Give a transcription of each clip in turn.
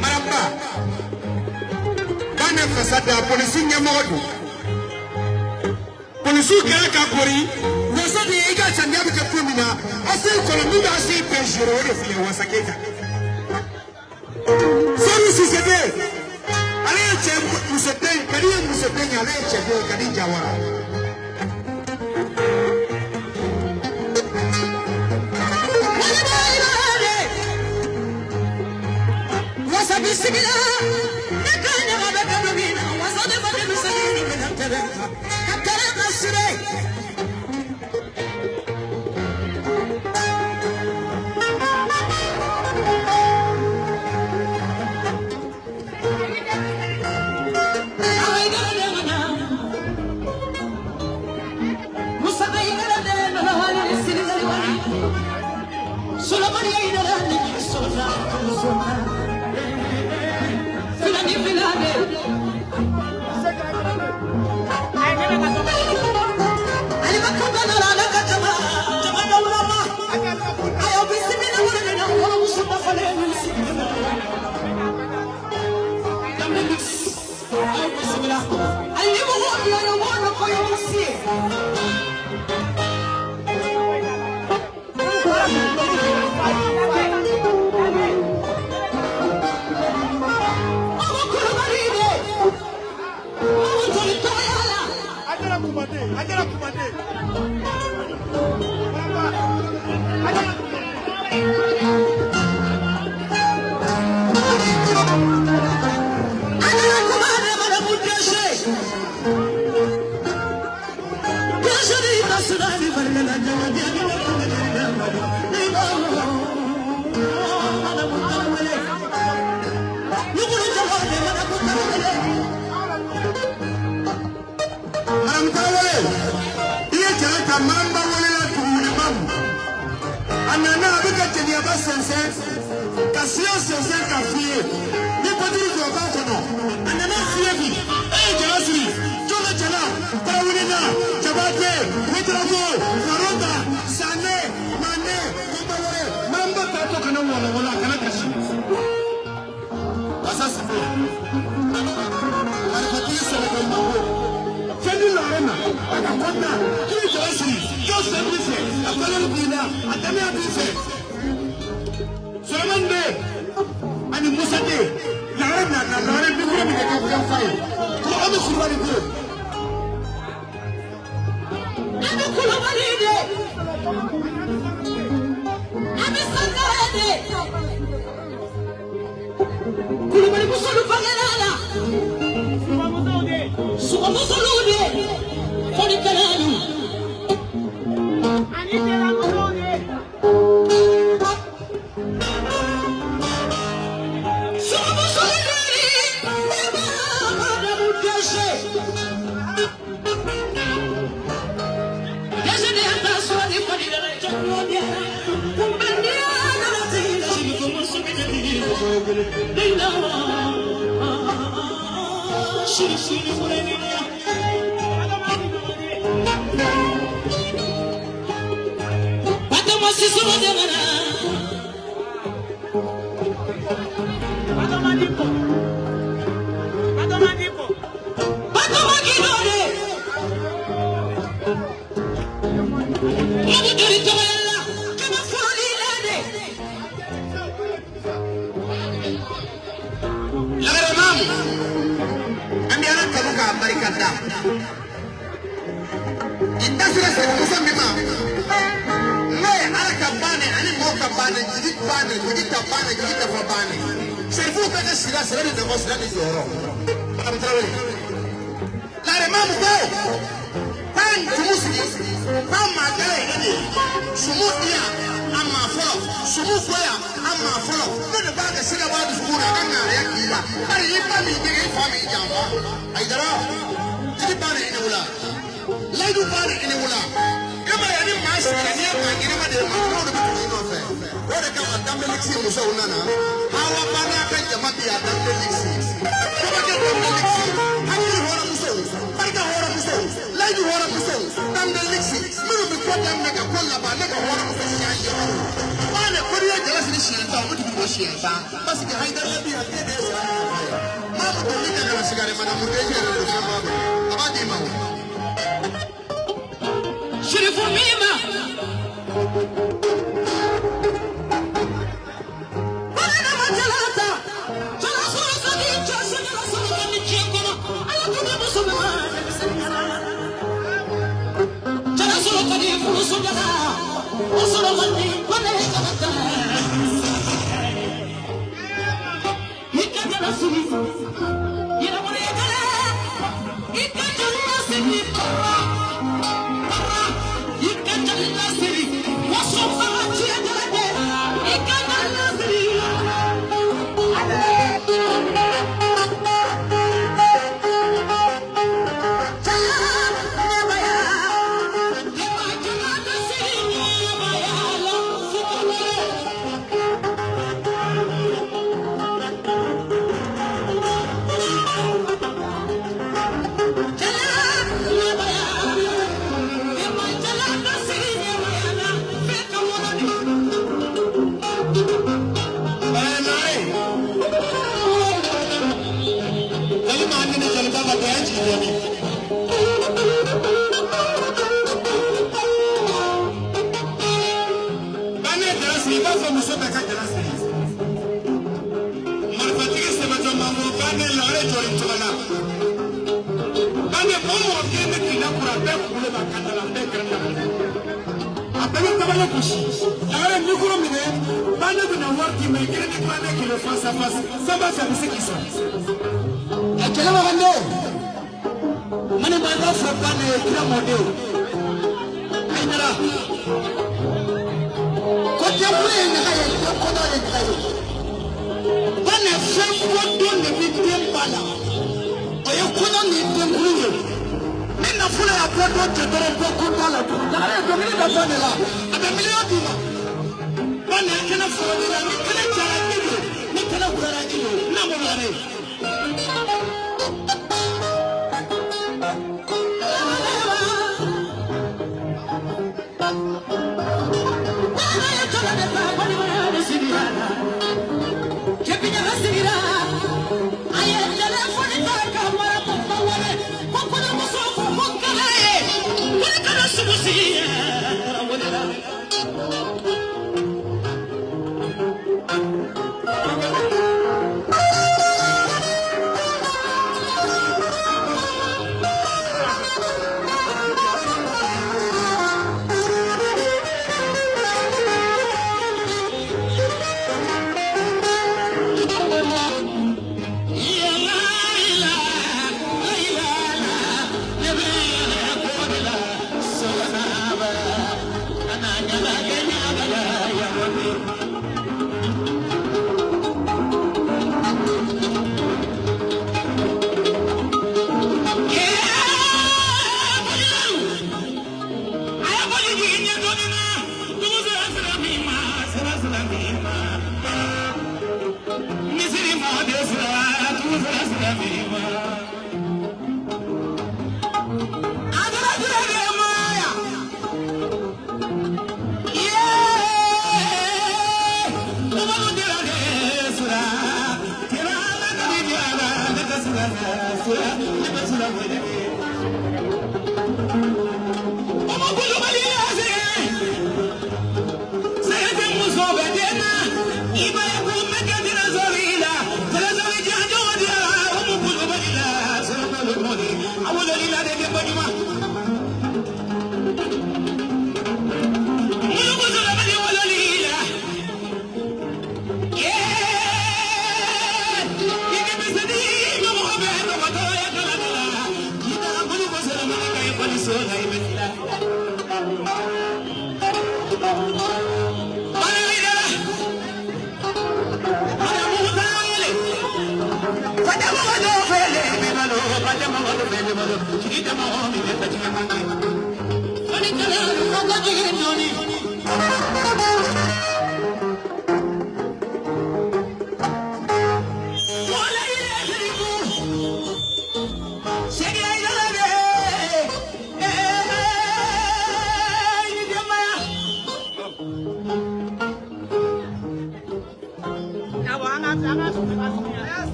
Maramba Kana fasada polisi nyamodu polisi kaka kori wasadi iga chanya bika kumina asi kolombi asi pejiro de fie wasakeka Sori sisede ale che musete kali musete ale che de kali jawara Bisigila nakanya babakabina wasade bakabisagini benatera katara kasire Mama yani maasi yani mangire ma de ma no de bitu no fe. Wode ka adambe liksi muso unana. Hawa bana ka jama bi adambe liksi. Kama ke adambe liksi. Hakiri hora muso. Barika hora muso. Lady hora muso. Adambe liksi. Muru bi kwa dambe ka kolla ba ne ka hora muso shanje. Ane koriya jala sini shenta mutu bi shenta. Basi ke haidara bi hakede sa. Mama to lika jala sigare mana muteje na mama. Abadi ma. Shirifu mima. Bana majalata. Jala sura sadi chasa jala sura ni chengoma. Ala kuna musoma. Jala sura kadi furusu jala. Usura kadi bana jala. Hikka jala suri. Yera bana jala. Hikka jala suri.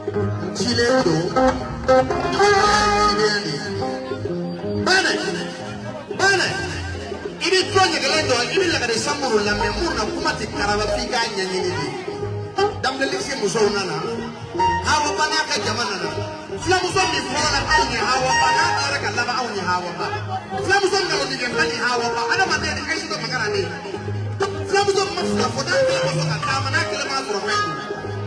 Chilendo, Bane, ini tuanya kelendo, ini laga de samuru la memuna kumati karavafika nyanyini. Damle lisi musona na, hawa bana ka jamana na. Flamuson ni fola aunya hawa bana kala kala aunya hawa ba. Flamuson ngalo ni gembani hawa ba. Ada mate ni kaisi to makara ni. Flamuson mafla foda flamuson kama na kala ma promengu.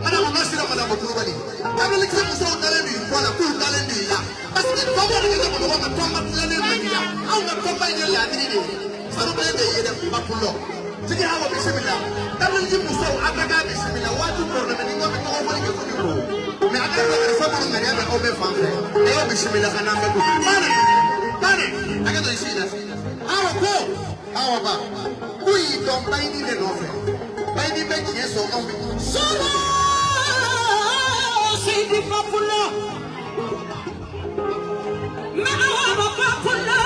Mana masira mada bokurubani. Damle lisi musona talendi fola ku talendi ya. Parce que tomba ni ngalo mo ma tomba talendi ya. Au na tomba ni la ni ni. Saru talendi yede bakulo. Tigi hawa bismillah. Damle lisi musona ataka bismillah. Watu korna ni ngome ko wali ko ni ko. Mais après le femme on a rien au même femme et on bismillah kana mbe bane agato isina awa ba kui don baini de nofe baini be yeso on solo c'est du populo mais awa populo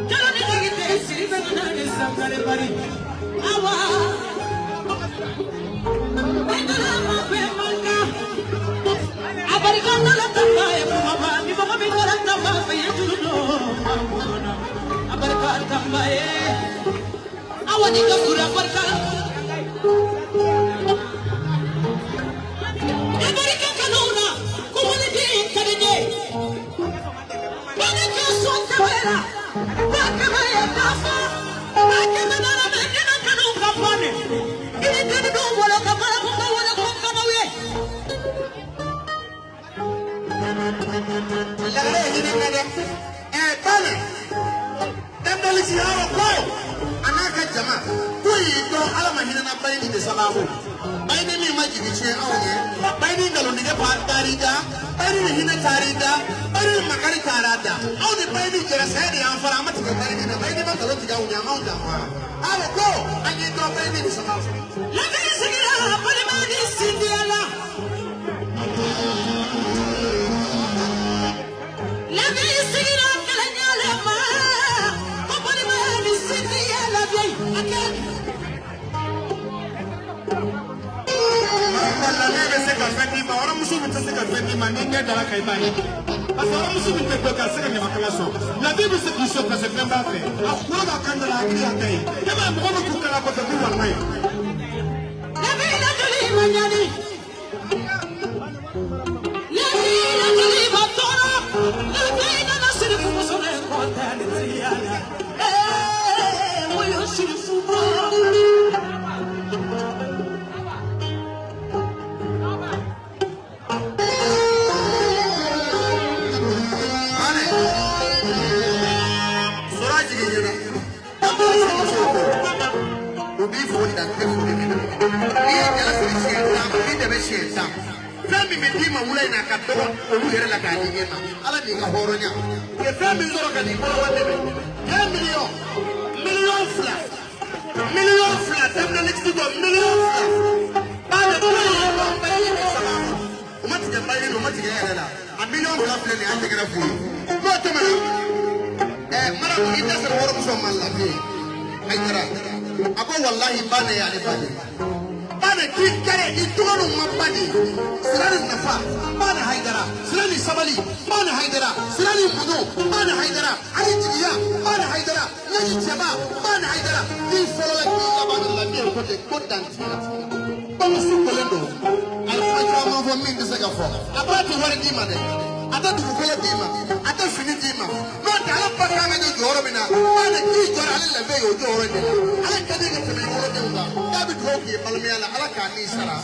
jalo ni ngite siribe na ne sakare bari awa Abarikana la tamba ya mama ni mama mi ngara tamba ya tulo abarikana tamba ya awani ka sura barka abarika kanona kumani bi kadije bana ka sonta wera baka ya kafa baka na na na kanu kapane ini tini do wala kapara ko wala ko kanawe Lagare hini ngade bale Tembali si hawa ko anaka jama kui do alama hina na bayni de sababu bayni mi maji biche awne bayni ngalo nige pa tarida bayni hina tarida bayni makari tarada awne bayni jera sedi amfara amati ko bayni na bayni ba kalo tiga unya maunda awo ko anyi do bayni de sababu Lagare sigira pale magi sindiala Orang musuh minta sekat Fatima ni dia dalam kaitan. Pasal orang musuh minta berkat sekat ni makan langsung. Nabi bisa kisah kasih member apa? Aku nak akan dalam agri atai. Emang bukan aku kalau aku terbuat main. Nabi nak jadi menjadi. Nabi nak jadi batara. Nabi nak nasib musuh yang konten dia. Boleh nasib musuh. Fami medima mulai nak kadoan, orang la kani ema. Ala ni kahoronya. Ke fami zoro kani kola wande be. Ya million flat. Tamna next to million flat. Bada kula ya bayi sama. Umati jambayi umati ya la. A million flat ni ante kena fu. Mo tamana. Mara ko ita ser woro muso malla fi. Ay tara. Ako wallahi bane ya ni bane. Bana kikare itonu mabani sirani nafa bana haidara sirani sabali bana haidara sirani mudo bana haidara ali jiya bana haidara naji jaba bana haidara ni folola ki labana lamia kote kodanti bana sukolendo alfaja ma vo min de sega fo abati wari dima de ata du ko ya dima ata fini dima no dala pakanga de joro bina bana ki joro ale lebe yo joro de ala kade ke teme woro de nga dabi drogi palmiala ala ka ni sara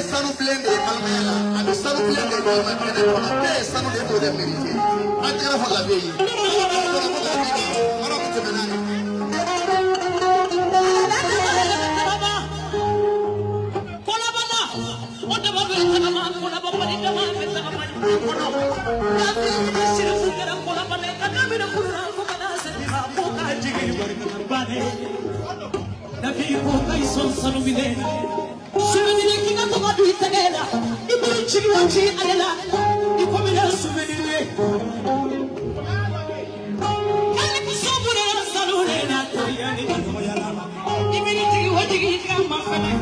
sanu blende palmiala abi sanu blende ko ma kede ko sanu de to de merite ajira fa la veyi ara ko teme nani kola bana oda ba be kana ma kola ba ni kama be kana ma kono ya bi sira fu kera kola bana kana be na kola ko kana se ma ko ka jigi bar bane nabi ko kai son sanu bide sumeni ne kinga to ga du itagela ibu chiri wanchi alela iko mi na sumeni ne kali ku sobure salure na to yani ko yala imini chiri wanchi kama fene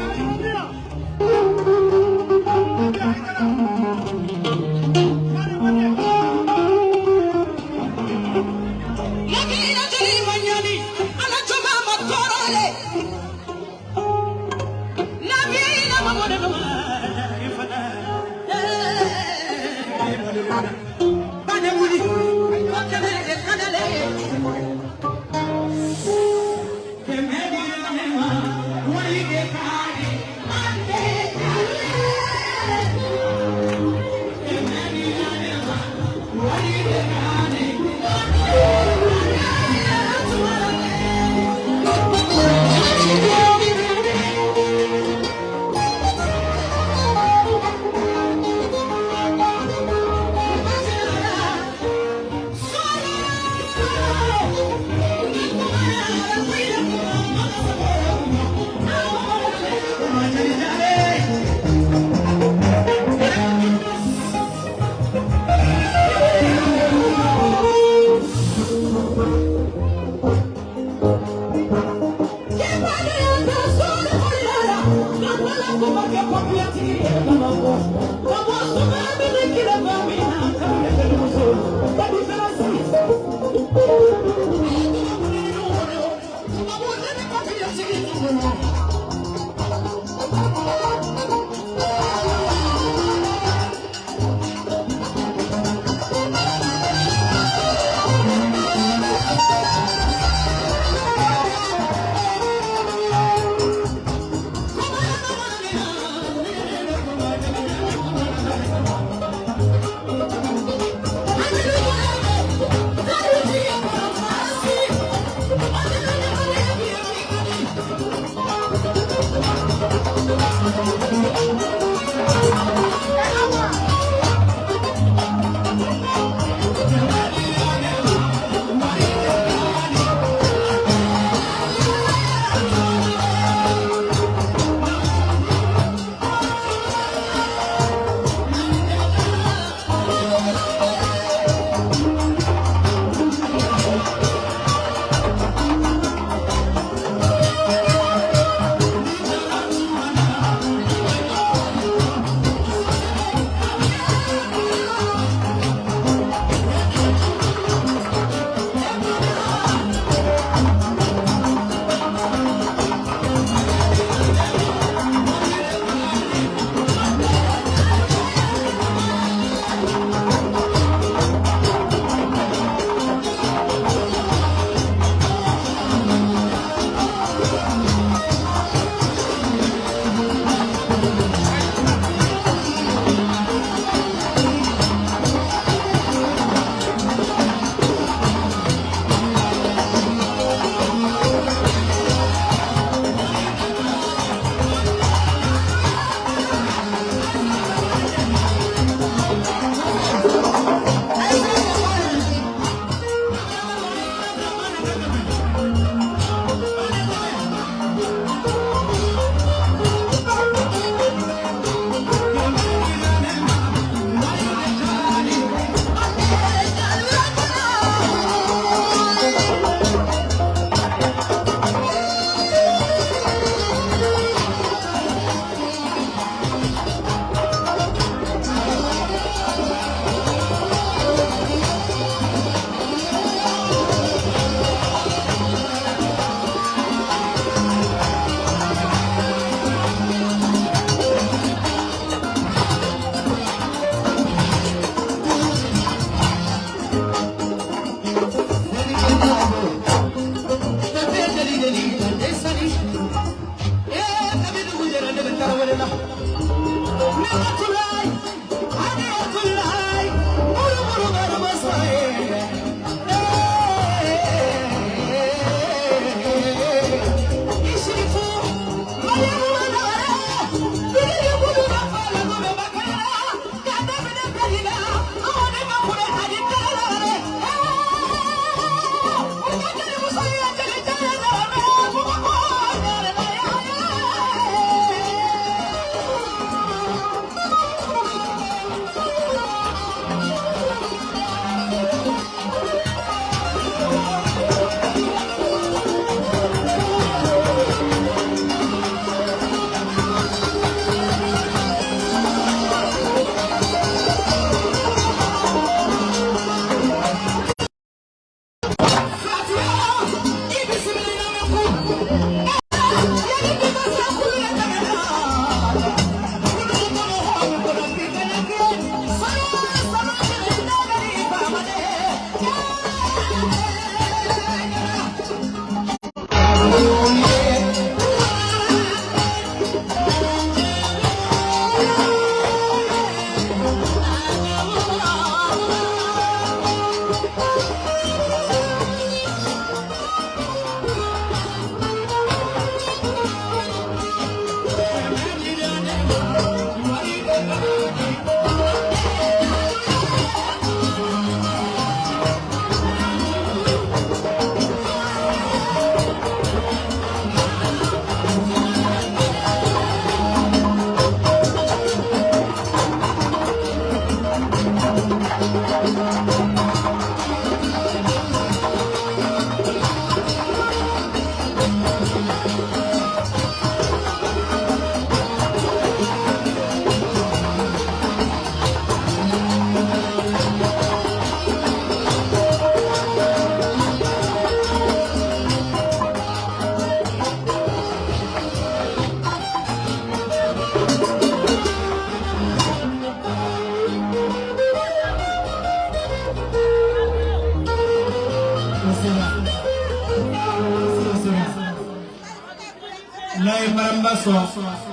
لا يمرم بسوا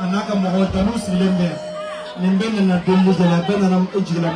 أنا كمهول تنوس لمبه لمبه نندل جلابه نام إجلا